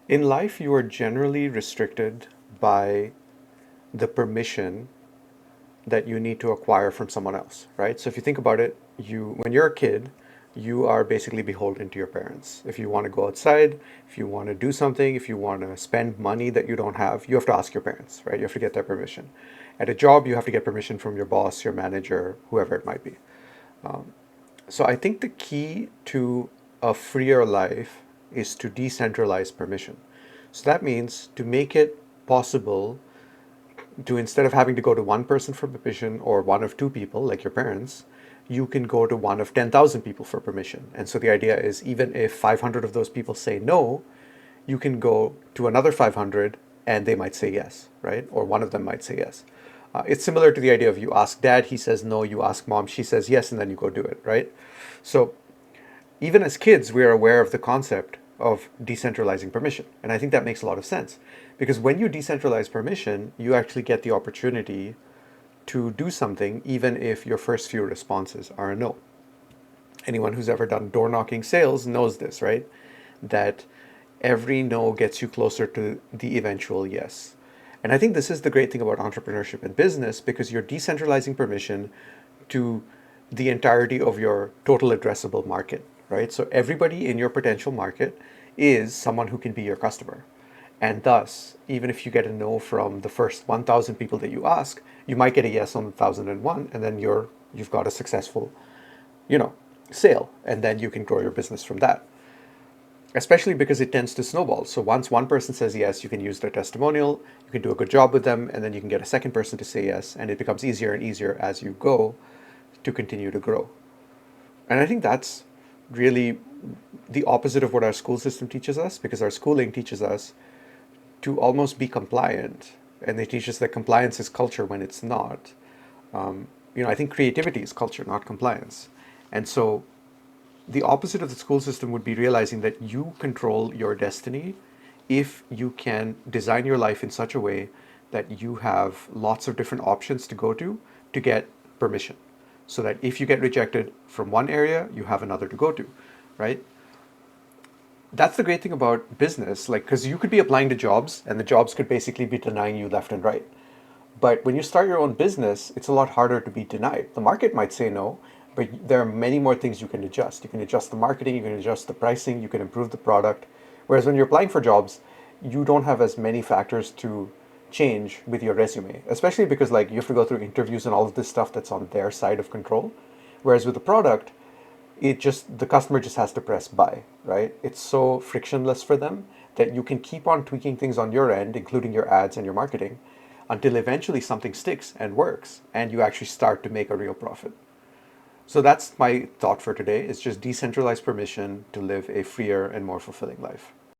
In life, you are generally restricted by the permission that you need to acquire from someone else, right? So if you think about it, when you're a kid, you are basically beholden to your parents. If you want to go outside, if you want to do something, if you want to spend money that you don't have, you have to ask your parents, right? You have to get their permission. At a job, you have to get permission from your boss, your manager, whoever it might be. So I think the key to a freer life is to decentralize permission. So that means to make it possible to, instead of having to go to one person for permission or one of two people like your parents, you can go to one of 10,000 people for permission. And so the idea is, even if 500 of those people say no, you can go to another 500 and they might say yes, right? Or one of them might say yes. It's similar to the idea of, you ask dad, he says no, you ask mom, she says yes, and then you go do it, right? So even as kids, we are aware of the concept of decentralizing permission. And I think that makes a lot of sense, because when you decentralize permission, you actually get the opportunity to do something, even if your first few responses are a no. Anyone who's ever done door knocking sales knows this, right? That every no gets you closer to the eventual yes. And I think this is the great thing about entrepreneurship and business, because you're decentralizing permission to the entirety of your total addressable market, right? So everybody in your potential market is someone who can be your customer. And thus, even if you get a no from the first 1,000 people that you ask, you might get a yes on the 1,001, and then you've got a successful, you know, sale, and then you can grow your business from that. Especially because it tends to snowball. So once one person says yes, you can use their testimonial, you can do a good job with them, and then you can get a second person to say yes, and it becomes easier and easier as you go to continue to grow. And I think that's really the opposite of what our school system teaches us, because our schooling teaches us to almost be compliant, and they teach us that compliance is culture when it's not. I think creativity is culture, not compliance. And so the opposite of the school system would be realizing that you control your destiny if you can design your life in such a way that you have lots of different options to get permission. So that if you get rejected from one area, you have another to go to, right? That's the great thing about business, like, because you could be applying to jobs and the jobs could basically be denying you left and right. But when you start your own business, it's a lot harder to be denied. The market might say no, but there are many more things you can adjust. You can adjust the marketing, you can adjust the pricing, you can improve the product. Whereas when you're applying for jobs, you don't have as many factors to change with your resume, especially because, like, you have to go through interviews and all of this stuff that's on their side of control. Whereas with the product, the customer just has to press buy, right? It's so frictionless for them that you can keep on tweaking things on your end, including your ads and your marketing, until eventually something sticks and works and you actually start to make a real profit. So that's my thought for today, is just decentralize permission to live a freer and more fulfilling life.